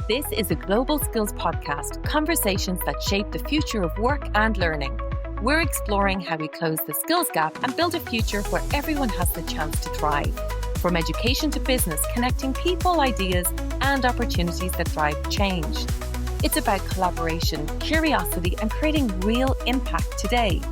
This is a Global Skills Podcast, conversations that shape the future of work and learning. We're exploring how we close the skills gap and build a future where everyone has the chance to thrive. From education to business, connecting people, ideas, and opportunities that drive change. It's about collaboration, curiosity, and creating real impact today.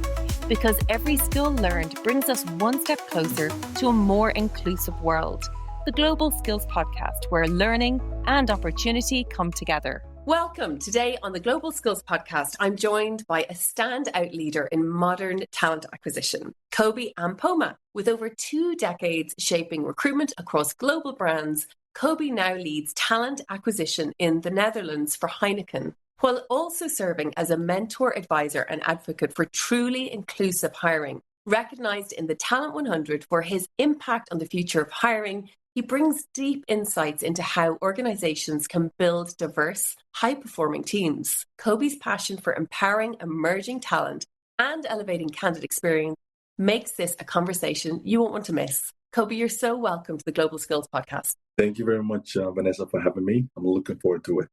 Because every skill learned brings us one step closer to a more inclusive world. The Global Skills Podcast, where learning and opportunity come together. Welcome. Today on the Global Skills Podcast, I'm joined by a standout leader in modern talent acquisition, Kobi Ampoma. With over 2 decades shaping recruitment across global brands, Kobi now leads talent acquisition in the Netherlands for Heineken, while also serving as a mentor, advisor and advocate for truly inclusive hiring. Recognized in the Talent 100 for his impact on the future of hiring, he brings deep insights into how organizations can build diverse, high-performing teams. Kobi's passion for empowering emerging talent and elevating candidate experience makes this a conversation you won't want to miss. Kobi, you're so welcome to the Global Skills Podcast. Thank you very much, Vanessa, for having me. I'm looking forward to it.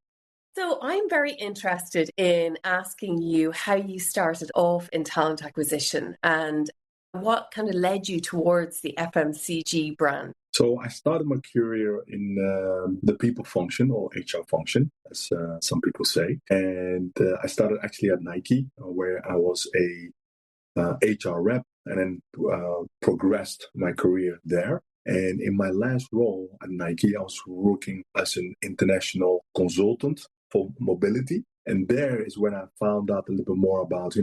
So I'm very interested in asking you how you started off in talent acquisition and what kind of led you towards the FMCG brand. So I started my career in the people function or HR function, as some people say. And I started actually at Nike, where I was a HR rep and then progressed my career there. And in my last role at Nike, I was working as an international consultant for mobility. And there is when I found out a little bit more about,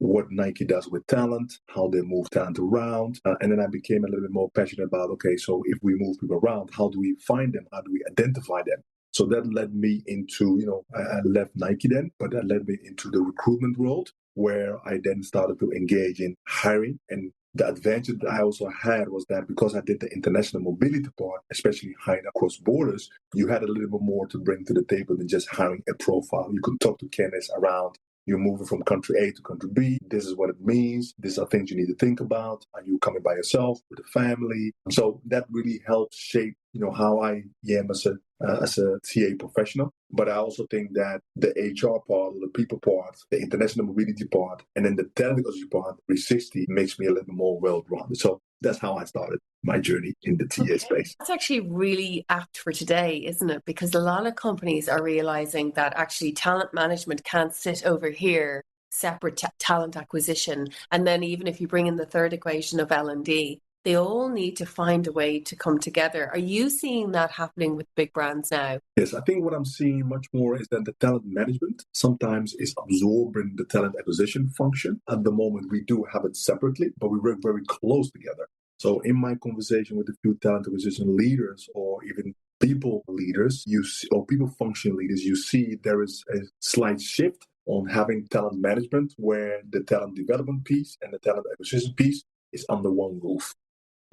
what Nike does with talent, how they move talent around. And then I became a little bit more passionate about, okay, so if we move people around, how do we find them? How do we identify them? So that led me into, I left Nike then, but that led me into the recruitment world, where I then started to engage in hiring. And the advantage that I also had was that because I did the international mobility part, especially hiring across borders, you had a little bit more to bring to the table than just hiring a profile. You could talk to candidates around. You're moving from country A to country B. This is what it means. These are things you need to think about. Are you coming by yourself, with a family? So that really helped shape, how I am as a TA professional. But I also think that the HR part, the people part, the international mobility part, and then the technology part, 360, makes me a little bit more well-rounded. So that's how I started my journey in the TA space. That's actually really apt for today, isn't it? Because a lot of companies are realizing that actually talent management can't sit over here, separate talent acquisition. And then even if you bring in the third equation of L&D, they all need to find a way to come together. Are you seeing that happening with big brands now? Yes, I think what I'm seeing much more is that the talent management sometimes is absorbing the talent acquisition function. At the moment, we do have it separately, but we work very close together. So in my conversation with a few talent acquisition leaders or even people leaders, or people function leaders, you see there is a slight shift on having talent management where the talent development piece and the talent acquisition piece is under one roof,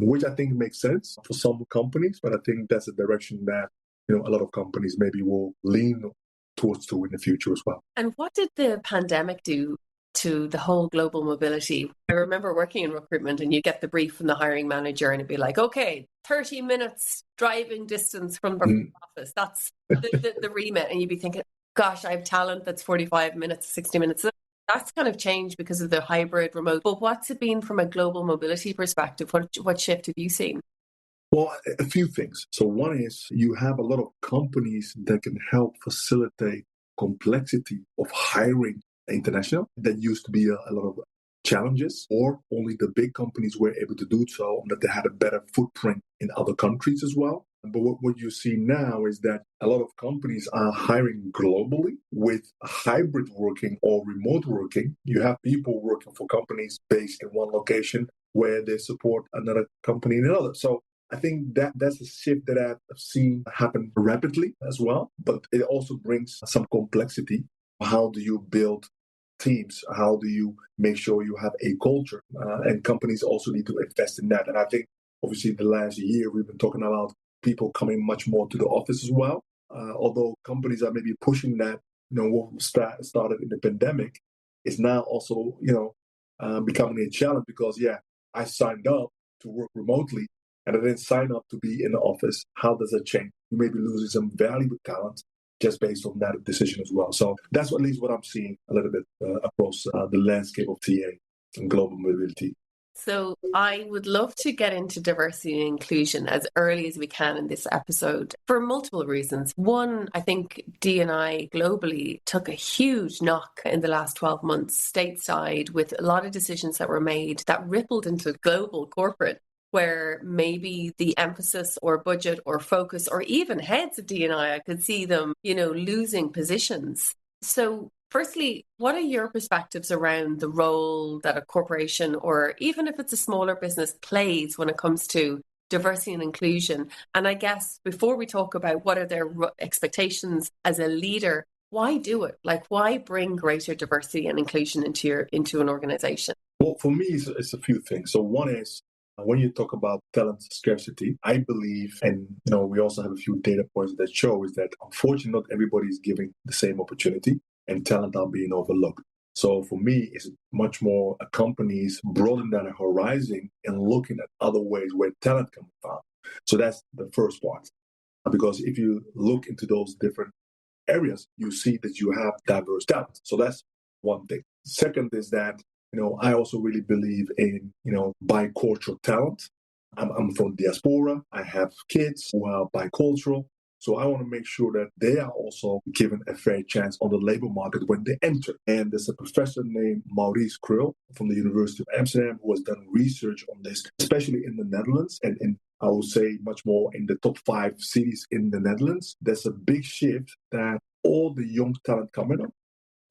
which I think makes sense for some companies, but I think that's a direction that, a lot of companies maybe will lean towards to in the future as well. And what did the pandemic do to the whole global mobility? I remember working in recruitment and you get the brief from the hiring manager and it'd be like, okay, 30 minutes driving distance from the office. That's the remit. And you'd be thinking, gosh, I have talent that's 45 minutes, 60 minutes. That's kind of changed because of the hybrid remote. But what's it been from a global mobility perspective? What shift have you seen? Well, a few things. So one is you have a lot of companies that can help facilitate complexity of hiring international. That used to be a lot of challenges, or only the big companies were able to do so, that they had a better footprint in other countries as well. But what you see now is that a lot of companies are hiring globally with hybrid working or remote working. You have people working for companies based in one location where they support another company in another. So I think that's a shift that I've seen happen rapidly as well. But it also brings some complexity. How do you build teams? How do you make sure you have a culture? And companies also need to invest in that. And I think, obviously, the last year we've been talking about people coming much more to the office as well. Although companies are maybe pushing that, what started in the pandemic is now also, becoming a challenge because, I signed up to work remotely and I didn't sign up to be in the office. How does that change? You may be losing some valuable talent just based on that decision as well. So that's at least what I'm seeing a little bit across the landscape of TA and global mobility. So I would love to get into diversity and inclusion as early as we can in this episode for multiple reasons. One, I think D&I globally took a huge knock in the last 12 months stateside with a lot of decisions that were made that rippled into global corporate, where maybe the emphasis or budget or focus or even heads of D&I, I could see them, losing positions. So firstly, what are your perspectives around the role that a corporation, or even if it's a smaller business, plays when it comes to diversity and inclusion? And I guess before we talk about what are their expectations as a leader, why do it? Like, why bring greater diversity and inclusion into an organization? Well, for me, it's a few things. So one is, when you talk about talent scarcity, I believe, and we also have a few data points that show, is that unfortunately not everybody is given the same opportunity, and talent are being overlooked. So for me, it's much more companies broadening their horizon and looking at other ways where talent can be found. So that's the first part. Because if you look into those different areas, you see that you have diverse talent. So that's one thing. Second is that, I also really believe in, bicultural talent. I'm from diaspora. I have kids who are bicultural. So I want to make sure that they are also given a fair chance on the labor market when they enter. And there's a professor named Maurice Krul from the University of Amsterdam who has done research on this, especially in the Netherlands. And I would say much more in the top 5 cities in the Netherlands. There's a big shift that all the young talent coming up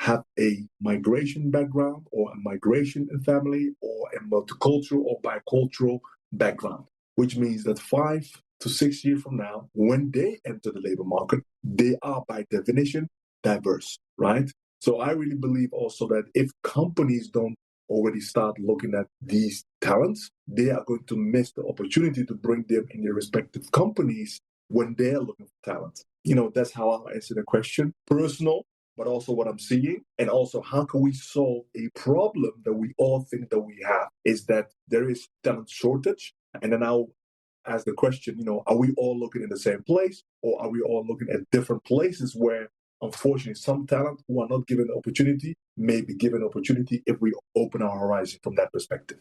have a migration background or a migration family or a multicultural or bicultural background, which means that 5 to 6 years from now, when they enter the labor market, they are by definition diverse, right? So I really believe also that if companies don't already start looking at these talents, they are going to miss the opportunity to bring them in their respective companies when they're looking for talent. That's how I'll answer the question. Personal, but also what I'm seeing. And also, how can we solve a problem that we all think that we have, is that there is talent shortage. And then I'll ask the question, are we all looking in the same place, or are we all looking at different places where, unfortunately, some talent who are not given opportunity may be given opportunity if we open our horizon from that perspective?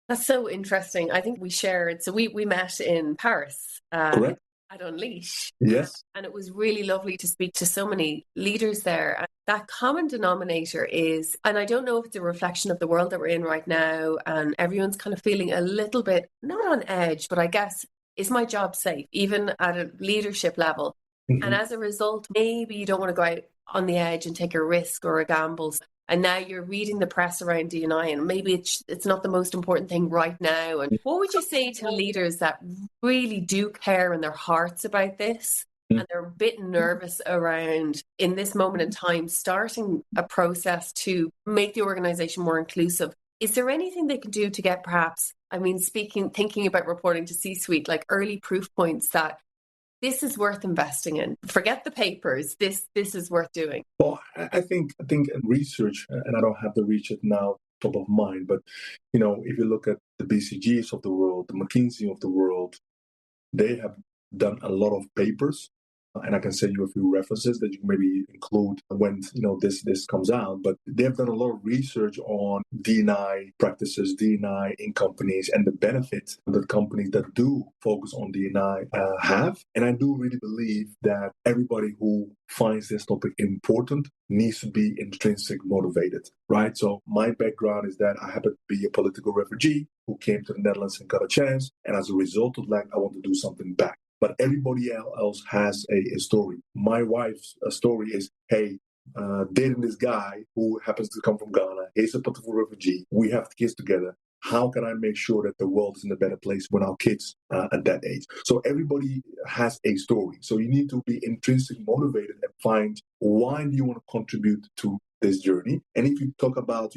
That's so interesting. I think we shared, so we met in Paris. Correct. At Unleash. Yes. And it was really lovely to speak to so many leaders there. And that common denominator is, and I don't know if it's a reflection of the world that we're in right now, and everyone's kind of feeling a little bit, not on edge, but I guess, is my job safe, even at a leadership level? Mm-hmm. And as a result, maybe you don't want to go out on the edge and take a risk or a gamble. And now you're reading the press around D&I, and maybe it's not the most important thing right now. And what would you say to leaders that really do care in their hearts about this, and they're a bit nervous around, in this moment in time, starting a process to make the organization more inclusive? Is there anything they can do to get perhaps, thinking about reporting to C-suite, like early proof points that this is worth investing in? Forget the papers. This is worth doing. Well, I think in research, and I don't have the research now top of mind, but if you look at the BCGs of the world, the McKinsey of the world, they have done a lot of papers. And I can send you a few references that you can maybe include when this comes out. But they've done a lot of research on D&I practices, D&I in companies, and the benefits that companies that do focus on D&I have. And I do really believe that everybody who finds this topic important needs to be intrinsic motivated, right? So my background is that I happen to be a political refugee who came to the Netherlands and got a chance. And as a result of that, I want to do something back. But everybody else has a story. My wife's story is, hey, dating this guy who happens to come from Ghana. He's a political refugee. We have kids together. How can I make sure that the world is in a better place when our kids at that age? So everybody has a story. So you need to be intrinsically motivated and find, why do you want to contribute to this journey? And if you talk about,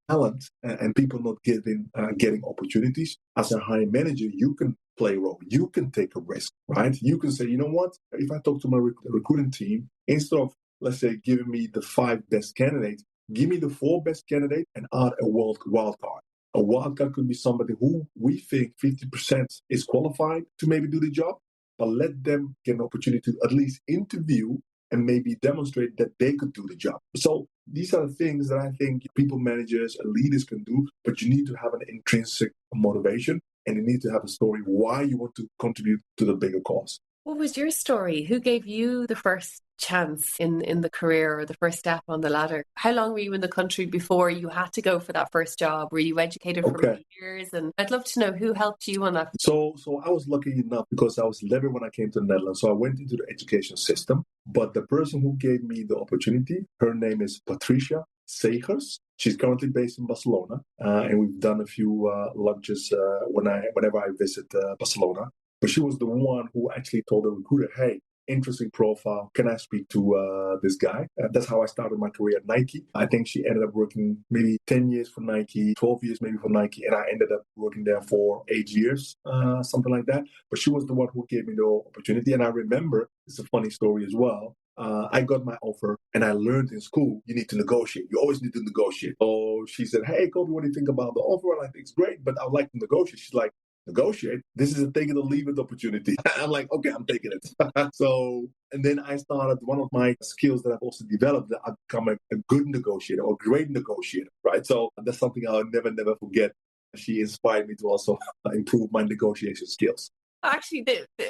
talent and people not getting opportunities, as a hiring manager, you can play a role. You can take a risk, right? You can say, you know what? If I talk to my recruiting team, instead of, let's say, giving me the 5 best candidates, give me the 4 best candidates and add a wild card. A wild card could be somebody who we think 50% is qualified to maybe do the job, but let them get an opportunity to at least interview and maybe demonstrate that they could do the job. So these are the things that I think people managers and leaders can do, but you need to have an intrinsic motivation and you need to have a story why you want to contribute to the bigger cause. What was your story? Who gave you the first chance in the career or the first step on the ladder? How long were you in the country before you had to go for that first job? Were you educated for many years? And I'd love to know who helped you on that. So I was lucky enough because I was 11 when I came to the Netherlands. So I went into the education system. But the person who gave me the opportunity, her name is Patricia Segers. She's currently based in Barcelona. And we've done a few lunches whenever I visit Barcelona. But she was the one who actually told the recruiter, hey, interesting profile. Can I speak to this guy? That's how I started my career at Nike. I think she ended up working maybe 10 years for Nike, 12 years maybe for Nike. And I ended up working there for 8 years, something like that. But she was the one who gave me the opportunity. And I remember, it's a funny story as well. I got my offer and I learned in school, you need to negotiate. You always need to negotiate. So she said, hey, Kobi, what do you think about the offer? And I think it's great, but I would like to negotiate. She's like, negotiate? This is a take it or leave it opportunity. I'm like, okay, I'm taking it. So, and then I started, one of my skills that I've also developed, that I've become a good negotiator or great negotiator, right? So that's something I'll never forget. She inspired me to also improve my negotiation skills. Actually,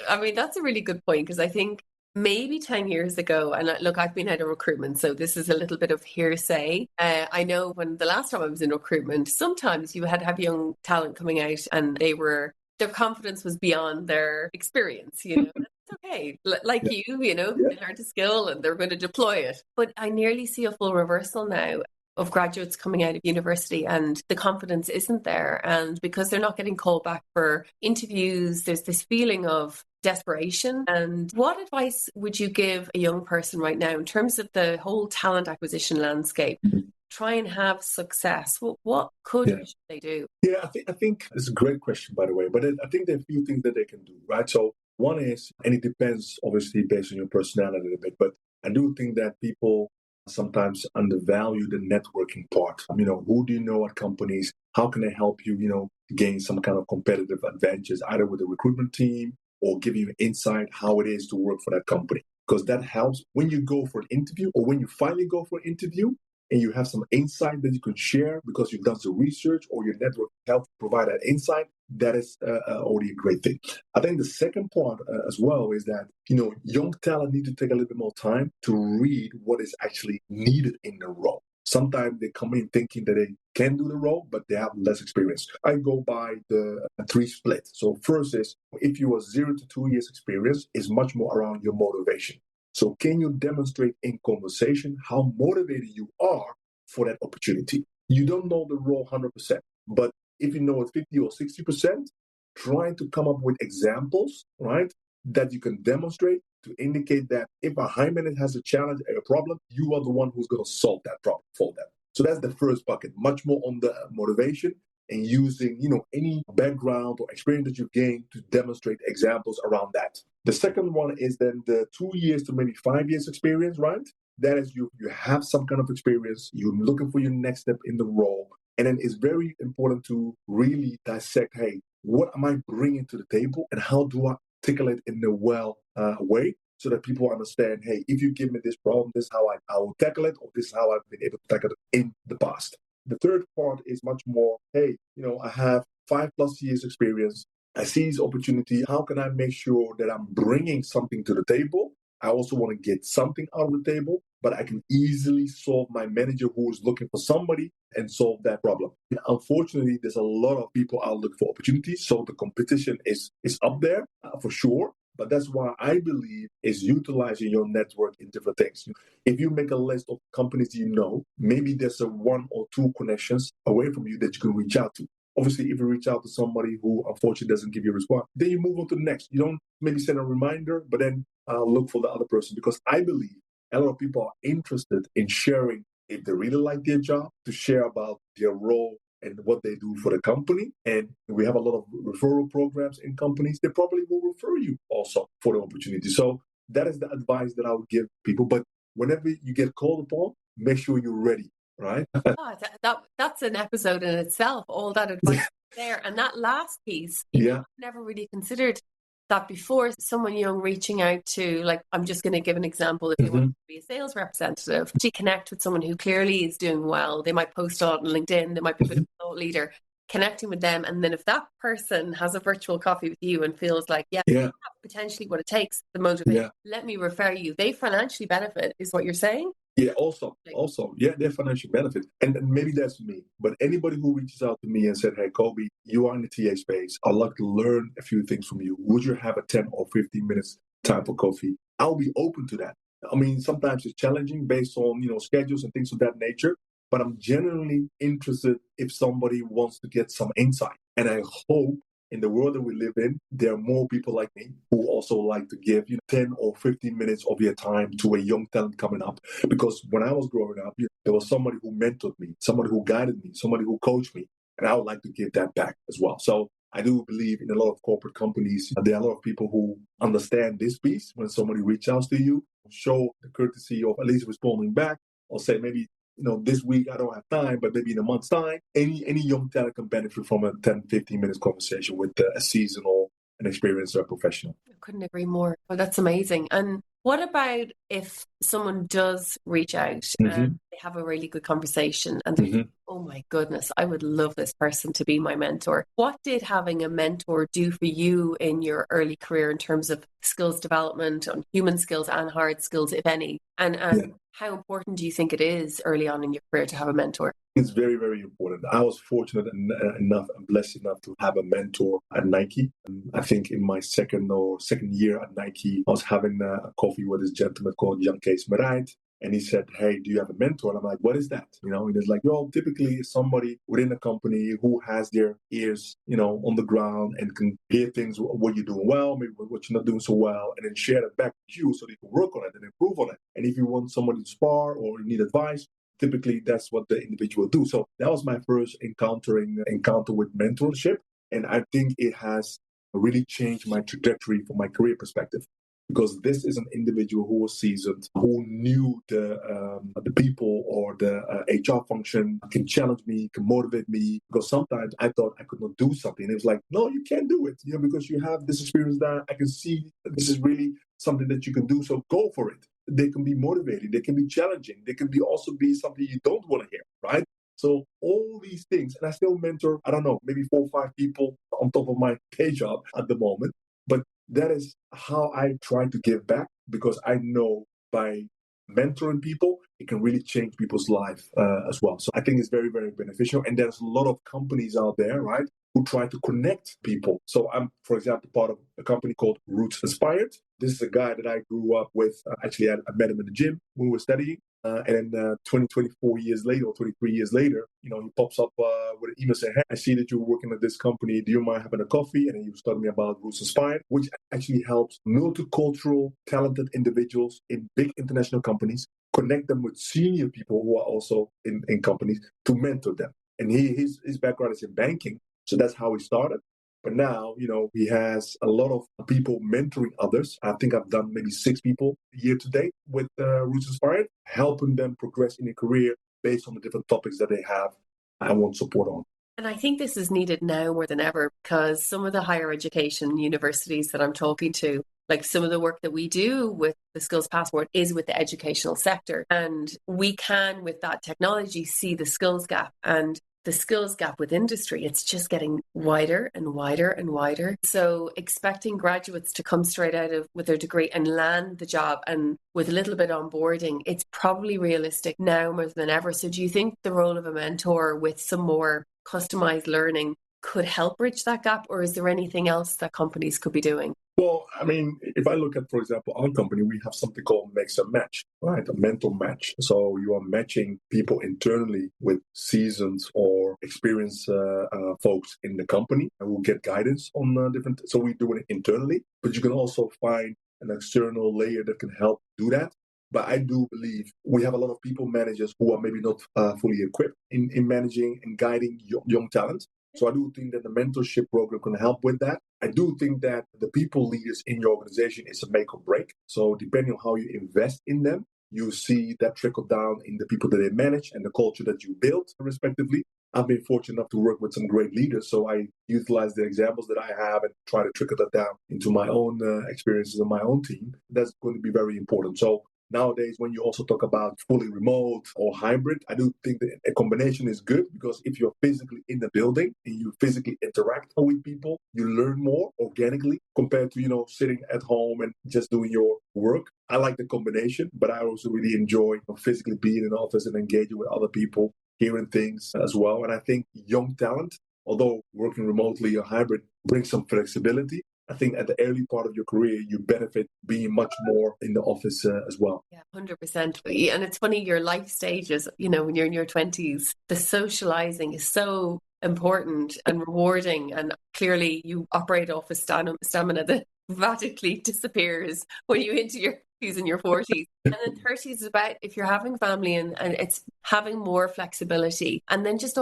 I mean, that's a really good point because I think maybe 10 years ago, and look, I've been out of recruitment, so this is a little bit of hearsay. I know when the last time I was in recruitment, sometimes you had to have young talent coming out and their confidence was beyond their experience, you know. It's okay. Like they learned a skill and they're going to deploy it. But I nearly see a full reversal now of graduates coming out of university and the confidence isn't there. And because they're not getting called back for interviews, there's this feeling of desperation. And what advice would you give a young person right now in terms of the whole talent acquisition landscape? Try and have success. What could or should they do? Yeah, I think it's a great question, by the way. But I think there are a few things that they can do, right? So one is, and it depends obviously based on your personality a bit, but I do think that people sometimes undervalue the networking part. Who do you know at companies? How can they help you, gain some kind of competitive advantages, either with the recruitment team or give you insight how it is to work for that company? Because that helps when you go for an interview or when you finally go for an interview and you have some insight that you can share because you've done some research or your network helps provide that insight. That is already a great thing. I think the second part as well is that, young talent need to take a little bit more time to read what is actually needed in the role. Sometimes they come in thinking that they can do the role, but they have less experience. I go by the 3 split. So first is, if you are 0 to 2 years experience, is much more around your motivation. So can you demonstrate in conversation how motivated you are for that opportunity? You don't know the role 100%, but if you know it 50 or 60%, trying to come up with examples, right, that you can demonstrate to indicate that if a high manager has a challenge or a problem, you are the one who's going to solve that problem for them. So that's the first bucket, much more on the motivation and using, any background or experience that you've gained to demonstrate examples around that. The second one is then the 2 years to maybe 5 years experience, right? That is you have some kind of experience, you're looking for your next step in the role. And then it's very important to really dissect, hey, what am I bringing to the table and how do I tackle it in a way so that people understand, hey, if you give me this problem, this is how I will tackle it, or this is how I've been able to tackle it in the past. The third part is much more, hey, I have 5+ years experience. I see this opportunity. How can I make sure that I'm bringing something to the table? I also want to get something out of the table, but I can easily solve my manager who is looking for somebody and solve that problem. And unfortunately, there's a lot of people out looking for opportunities. So the competition is up there for sure. But that's why I believe is utilizing your network in different things. If you make a list of companies maybe there's a 1 or 2 connections away from you that you can reach out to. Obviously, if you reach out to somebody who unfortunately doesn't give you a response, then you move on to the next. You don't maybe send a reminder, but then look for the other person. Because I believe a lot of people are interested in sharing, if they really like their job, to share about their role and what they do for the company. And we have a lot of referral programs in companies. They probably will refer you also for the opportunity. So that is the advice that I would give people. But whenever you get called upon, make sure you're ready, right? That's an episode in itself, all that advice there. And that last piece, I've never really considered that before someone young reaching out to, like, I'm just going to give an example, if they want to be a sales representative, to connect with someone who clearly is doing well, they might post on LinkedIn, they might be a bit of a thought leader, connecting with them. And then if that person has a virtual coffee with you and feels like, yeah, I have potentially what it takes, the motivation, let me refer you, they financially benefit, is what you're saying? Yeah, also, they're financial benefit. And maybe that's me. But anybody who reaches out to me and said, hey, Kobi, you are in the TA space. I'd like to learn a few things from you. Would you have a 10 or 15 minutes time for coffee? I'll be open to that. I mean, sometimes it's challenging based on, schedules and things of that nature. But I'm genuinely interested if somebody wants to get some insight. And I hope in the world that we live in, there are more people like me who also like to give 10 or 15 minutes of your time to a young talent coming up. Because when I was growing up, there was somebody who mentored me, somebody who guided me, somebody who coached me. And I would like to give that back as well. So I do believe in a lot of corporate companies, there are a lot of people who understand this piece. When somebody reaches out to you, show the courtesy of at least responding back, or say maybe, this week I don't have time, but maybe in a month's time, any young talent can benefit from a 10, 15 minutes conversation with a seasoned or an experienced professional. I couldn't agree more. Oh, that's amazing. And what about if someone does reach out and they have a really good conversation and they think, oh my goodness, I would love this person to be my mentor. What did having a mentor do for you in your early career in terms of skills development on human skills and hard skills, if any? And how important do you think it is early on in your career to have a mentor? It's very, very important. I was fortunate enough and blessed enough to have a mentor at Nike. I think in my second year at Nike, I was having a coffee with this gentleman called Jan Kees Marijt. And he said, hey, do you have a mentor? And I'm like, what is that? And it's like, typically it's somebody within a company who has their ears, on the ground and can hear things, what you're doing well, maybe what you're not doing so well, and then share that back with you so they can work on it and improve on it. And if you want somebody to spar or you need advice, typically that's what the individual do. So that was my first encounter with mentorship. And I think it has really changed my trajectory from my career perspective. Because this is an individual who was seasoned, who knew the people or the HR function, can challenge me, can motivate me. Because sometimes I thought I could not do something. And it was like, no, you can't do it. Because you have this experience that I can see that this is really something that you can do. So go for it. They can be motivating. They can be challenging. They can also be something you don't want to hear, right? So all these things, and I still mentor, I don't know, maybe 4 or 5 people on top of my day job at the moment. But that is how I try to give back, because I know by mentoring people, it can really change people's life as well. So I think it's very, very beneficial. And there's a lot of companies out there, right, who try to connect people. So I'm, for example, part of a company called Roots Inspired. This is a guy that I grew up with. Actually, I met him in the gym when we were studying. And 24 years later or 23 years later, he pops up with an email saying, hey, I see that you're working at this company. Do you mind having a coffee? And then he was telling me about Roots Inspired, which actually helps multicultural, talented individuals in big international companies, connect them with senior people who are also in companies to mentor them. And his background is in banking. So that's how he started. But now, he has a lot of people mentoring others. I think I've done maybe 6 people year to date with Roots Inspired, helping them progress in their career based on the different topics that they have and want support on. And I think this is needed now more than ever, because some of the higher education universities that I'm talking to, like some of the work that we do with the Skills Passport is with the educational sector. And we can, with that technology, see the skills gap. And the skills gap with industry, it's just getting wider and wider and wider. So expecting graduates to come straight out of with their degree and land the job and with a little bit onboarding, it's probably realistic now more than ever. So do you think the role of a mentor with some more customized learning could help bridge that gap, or is there anything else that companies could be doing? Well, I mean, if I look at, for example, our company, we have something called Mix and Match, right? A mental match. So you are matching people internally with seasoned or experienced folks in the company and will get guidance on different. So we do it internally, but you can also find an external layer that can help do that. But I do believe we have a lot of people managers who are maybe not fully equipped in managing and guiding young talent. So I do think that the mentorship program can help with that. I do think that the people leaders in your organization is a make or break. So depending on how you invest in them, you see that trickle down in the people that they manage and the culture that you build, respectively. I've been fortunate enough to work with some great leaders. So I utilize the examples that I have and try to trickle that down into my own experiences and my own team. That's going to be very important. So nowadays, when you also talk about fully remote or hybrid, I do think that a combination is good, because if you're physically in the building and you physically interact with people, you learn more organically compared to, sitting at home and just doing your work. I like the combination, but I also really enjoy physically being in the office and engaging with other people, hearing things as well. And I think young talent, although working remotely or hybrid, brings some flexibility. I think at the early part of your career, you benefit being much more in the office as well. Yeah, 100%. And it's funny, your life stages, when you're in your 20s, the socializing is so important and rewarding. And clearly you operate off a stamina that radically disappears when you into your 30s and your 40s. And then 30s is about if you're having family and it's having more flexibility. And then just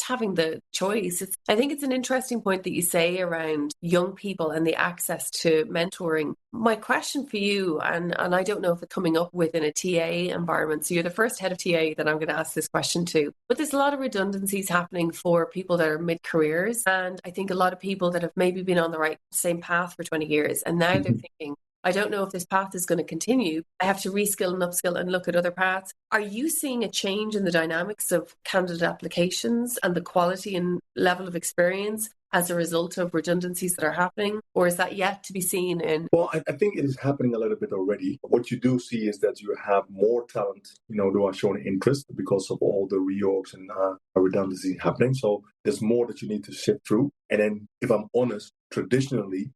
having the choice. I think it's an interesting point that you say around young people and the access to mentoring. My question for you, and I don't know if it's coming up within a TA environment. So you're the first head of TA that I'm going to ask this question to. But there's a lot of redundancies happening for people that are mid-careers. And I think a lot of people that have maybe been on the same path for 20 years. And now they're thinking, I don't know if this path is going to continue. I have to reskill and upskill and look at other paths. Are you seeing a change in the dynamics of candidate applications and the quality and level of experience as a result of redundancies that are happening? Or is that yet to be seen in? Well, I think it is happening a little bit already. What you do see is that you have more talent, who are showing interest because of all the reorgs and redundancy happening. So there's more that you need to sift through. And then, if I'm honest, traditionally,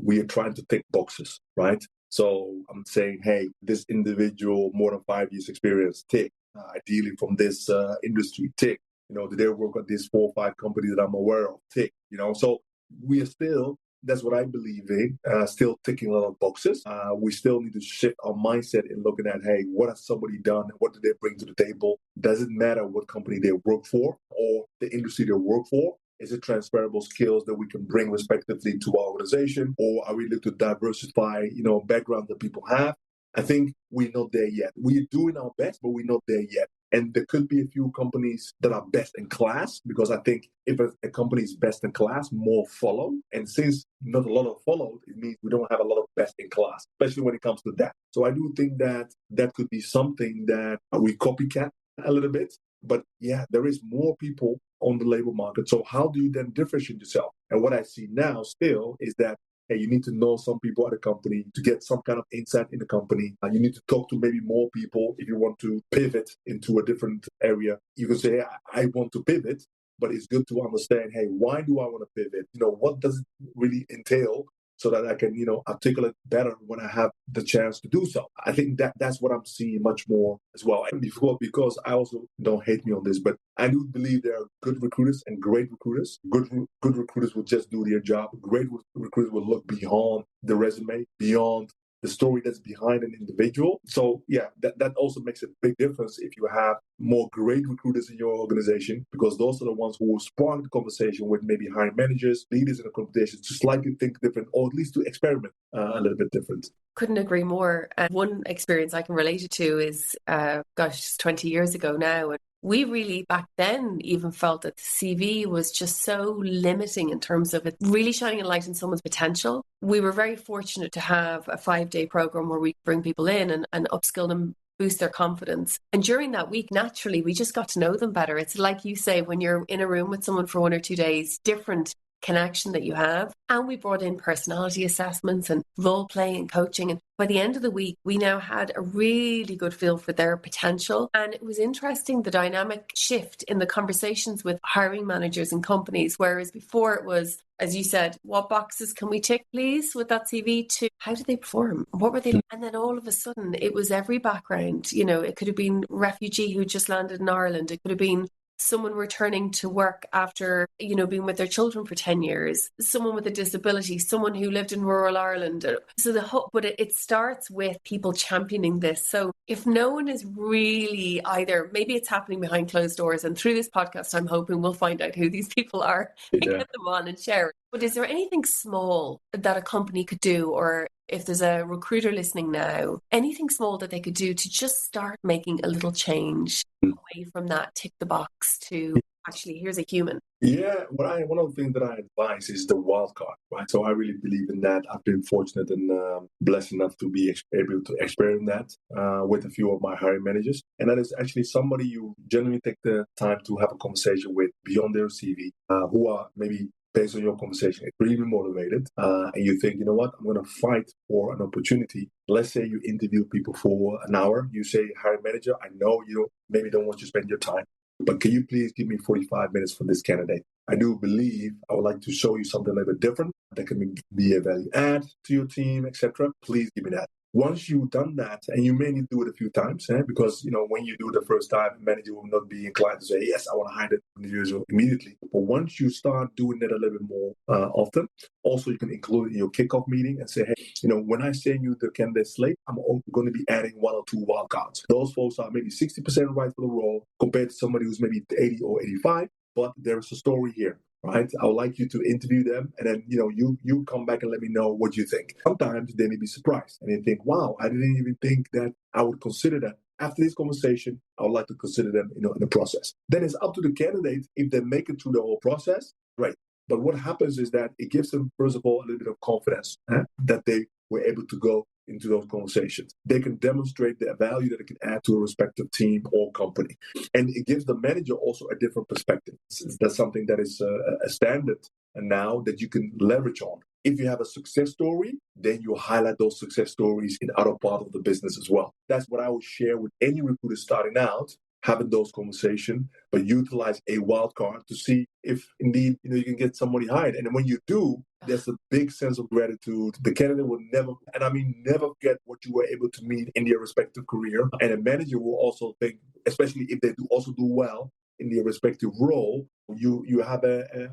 we are trying to tick boxes, right? So I'm saying, hey, this individual, more than 5 years experience, tick. Ideally from this industry, tick. Did they work at these 4 or 5 companies that I'm aware of? Tick. So we are still, that's what I believe in, still ticking a lot of boxes. We still need to shift our mindset in looking at, hey, what has somebody done? What do they bring to the table? Does it matter what company they work for or the industry they work for? Is it transferable skills that we can bring respectively to our organization? Or are we looking to diversify, background that people have? I think we're not there yet. We're doing our best, but we're not there yet. And there could be a few companies that are best in class, because I think if a company is best in class, more follow. And since not a lot of followed, it means we don't have a lot of best in class, especially when it comes to that. So I do think that could be something that we copycat a little bit. But yeah, there is more people on the labor market. So how do you then differentiate yourself? And what I see now still is that, hey, you need to know some people at a company to get some kind of insight in the company. You need to talk to maybe more people if you want to pivot into a different area. You can say, hey, I want to pivot, but it's good to understand, hey, why do I want to pivot? What does it really entail? So that I can, articulate better when I have the chance to do so. I think that's what I'm seeing much more as well. And because I also, don't hate me on this, but I do believe there are good recruiters and great recruiters. Good recruiters will just do their job. Great recruiters will look beyond the resume, beyond the story that's behind an individual. So yeah, that also makes a big difference if you have more great recruiters in your organization, because those are the ones who will spark the conversation with maybe hiring managers, leaders in the competition, to slightly think different, or at least to experiment a little bit different. Couldn't agree more. One experience I can relate it to is, 20 years ago now. And we really back then even felt that the CV was just so limiting in terms of it really shining a light on someone's potential. We were very fortunate to have a 5-day program where we bring people in and upskill them, boost their confidence. And during that week, naturally, we just got to know them better. It's like you say, when you're in a room with someone for 1 or 2 days, different connection that you have. And we brought in personality assessments and role play and coaching. And by the end of the week, we now had a really good feel for their potential. And it was interesting, the dynamic shift in the conversations with hiring managers and companies, whereas before it was, as you said, what boxes can we tick, please, with that CV, to how did they perform? What were they? And then all of a sudden, it was every background. It could have been refugee who just landed in Ireland. It could have been someone returning to work after, being with their children for 10 years, someone with a disability, someone who lived in rural Ireland. So but it starts with people championing this. So if no one is really either, maybe it's happening behind closed doors, and through this podcast, I'm hoping we'll find out who these people are and get them on and share it. But is there anything small that a company could do, or if there's a recruiter listening now, anything small that they could do to just start making a little change away from that tick the box to actually, here's a human. Yeah, one of the things that I advise is the wild card, right? So I really believe in that. I've been fortunate and blessed enough to be able to experience that with a few of my hiring managers. And that is actually somebody you genuinely take the time to have a conversation with beyond their CV, who are maybe based on your conversation, extremely motivated, and you think, you know what, I'm going to fight for an opportunity. Let's say you interview people for an hour. You say, hiring manager, I know you maybe don't want to spend your time, but can you please give me 45 minutes for this candidate? I do believe I would like to show you something a little bit different that can be a value add to your team, etc. Please give me that. Once you've done that, and you may need to do it a few times, because when you do it the first time, the manager will not be inclined to say, yes, I want to hire that individual immediately. But once you start doing it a little bit more often, also you can include it in your kickoff meeting and say, hey, when I send you the candidate slate, I'm going to be adding 1 or 2 wildcards. Those folks are maybe 60% right for the role compared to somebody who's maybe 80 or 85, but there's a story here. Right, I would like you to interview them, and then you come back and let me know what you think. Sometimes they may be surprised and they think, "Wow, I didn't even think that I would consider that." After this conversation, I would like to consider them, in the process. Then it's up to the candidate if they make it through the whole process. Great, but what happens is that it gives them, first of all, a little bit of confidence that they were able to go into those conversations. They can demonstrate the value that it can add to a respective team or company. And it gives the manager also a different perspective. That's something that is a standard and now that you can leverage on. If you have a success story, then you highlight those success stories in other parts of the business as well. That's what I would share with any recruiter starting out, having those conversations, but utilize a wild card to see if indeed you can get somebody hired. And when you do, there's a big sense of gratitude. The candidate will never, and I mean never, forget what you were able to meet in their respective career. And a manager will also think, especially if they also do well in their respective role, you have a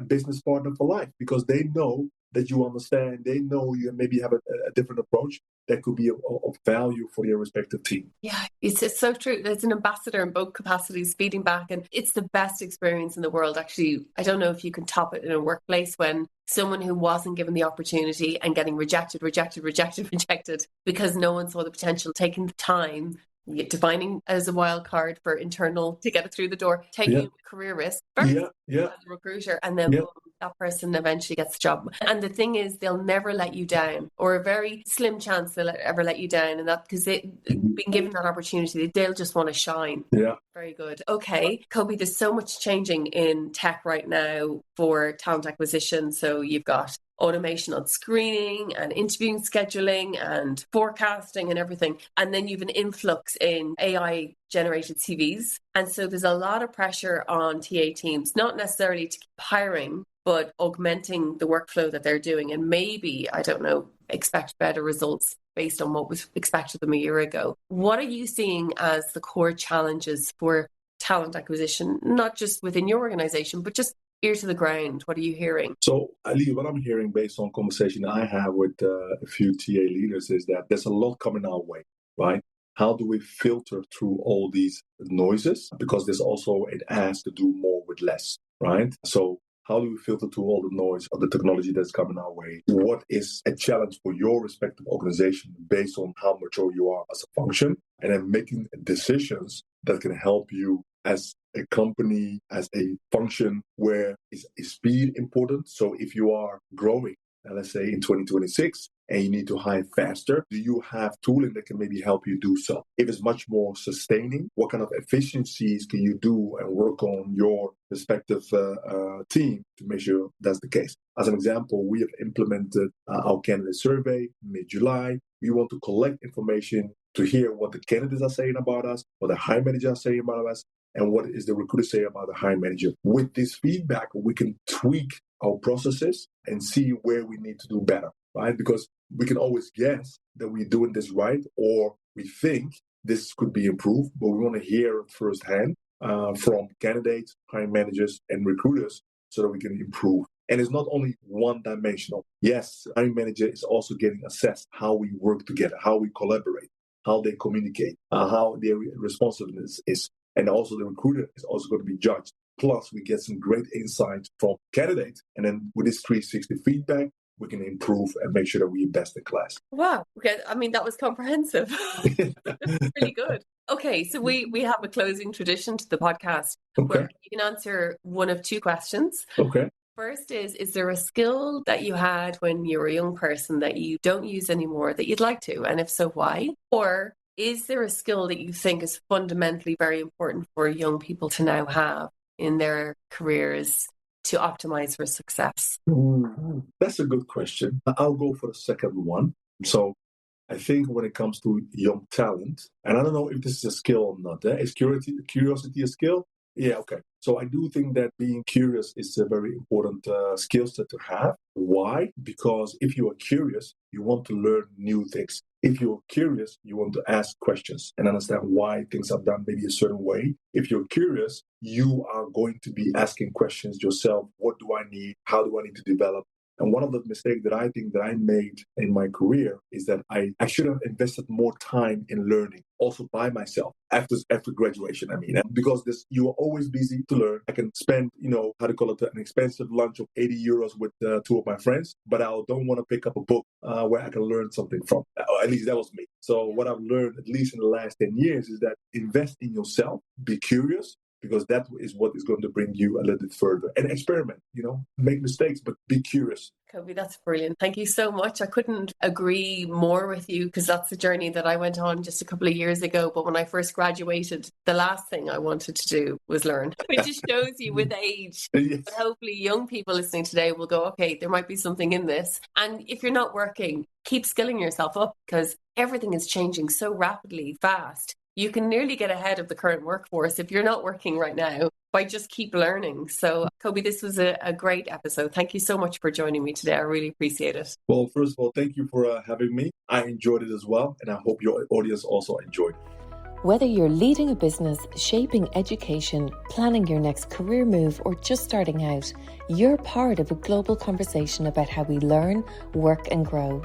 business partner for life, because they know that you understand. They know you maybe have a different approach that could be of value for your respective team. Yeah, it's so true. It's an ambassador in both capacities, feeding back, and it's the best experience in the world. Actually, I don't know if you can top it in a workplace when someone who wasn't given the opportunity and getting rejected because no one saw the potential, taking the time, defining as a wild card for internal to get it through the door, taking a career risk first as a recruiter, and then boom, that person eventually gets the job. And the thing is, they'll never let you down, or a very slim chance they'll ever let you down. And that because they've been given that opportunity, they'll just want to shine. Yeah. Very good. Okay, Kobi, there's so much changing in tech right now for talent acquisition. So you've got automation on screening and interviewing scheduling and forecasting and everything. And then you've an influx in AI generated CVs. And so there's a lot of pressure on TA teams, not necessarily to keep hiring, but augmenting the workflow that they're doing. And maybe, I don't know, expect better results based on what was expected of them a year ago. What are you seeing as the core challenges for talent acquisition, not just within your organization, but just ear to the ground? What are you hearing? So, Ali, what I'm hearing based on conversation I have with a few TA leaders is that there's a lot coming our way, right? How do we filter through all these noises? Because there's also an ask to do more with less, right? So how do we filter through all the noise of the technology that's coming our way? What is a challenge for your respective organization based on how mature you are as a function? And then making decisions that can help you as a company, as a function where is speed important? So if you are growing, let's say in 2026, and you need to hire faster, do you have tooling that can maybe help you do so? If it's much more sustaining, what kind of efficiencies can you do and work on your respective team to make sure that's the case? As an example, we have implemented our candidate survey mid-July. We want to collect information to hear what the candidates are saying about us, what the hiring manager are saying about us, and what is the recruiter say about the hiring manager. With this feedback, we can tweak our processes and see where we need to do better, right? Because we can always guess that we're doing this right, or we think this could be improved, but we want to hear it firsthand from candidates, hiring managers, and recruiters so that we can improve. And it's not only one-dimensional. Yes, hiring manager is also getting assessed how we work together, how we collaborate, how they communicate, how their responsiveness is. And also the recruiter is also going to be judged. Plus, we get some great insights from candidates. And then with this 360 feedback, we can improve and make sure that we're best in class. Wow. Okay. I mean, that was comprehensive. That's really good. Okay, so we have a closing tradition to the podcast where you can answer one of two questions. Okay. First is there a skill that you had when you were a young person that you don't use anymore that you'd like to? And if so, why? Or is there a skill that you think is fundamentally very important for young people to now have in their careers to optimize for success? That's a good question. I'll go for the second one. So I think when it comes to young talent, and I don't know if this is a skill or not, is curiosity a skill? Yeah, okay. So I do think that being curious is a very important skill set to have. Why? Because if you are curious, you want to learn new things. If you're curious, you want to ask questions and understand why things are done maybe a certain way. If you're curious, you are going to be asking questions yourself. What do I need? How do I need to develop? And one of the mistakes that I think that I made in my career is that I should have invested more time in learning, also by myself after graduation. I mean, because you are always busy to learn. I can spend, an expensive lunch of 80 euros with two of my friends, but I don't want to pick up a book where I can learn something from. At least that was me. So what I've learned, at least in the last 10 years, is that invest in yourself, be curious, because that is what is going to bring you a little bit further. And experiment, make mistakes, but be curious. Kobi, that's brilliant. Thank you so much. I couldn't agree more with you because that's the journey that I went on just a couple of years ago. But when I first graduated, the last thing I wanted to do was learn, which just shows you with age. Yes. But hopefully young people listening today will go, okay, there might be something in this. And if you're not working, keep skilling yourself up because everything is changing so rapidly, fast. You can nearly get ahead of the current workforce if you're not working right now by just keep learning. So, Kobi, this was a great episode. Thank you so much for joining me today. I really appreciate it. Well, first of all, thank you for having me. I enjoyed it as well, and I hope your audience also enjoyed it. Whether you're leading a business, shaping education, planning your next career move, or just starting out, you're part of a global conversation about how we learn, work, and grow.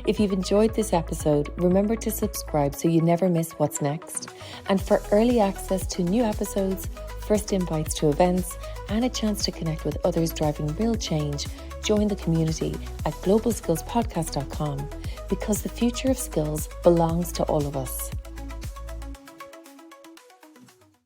If you've enjoyed this episode, remember to subscribe so you never miss what's next. And for early access to new episodes, first invites to events, and a chance to connect with others driving real change, join the community at globalskillspodcast.com because the future of skills belongs to all of us.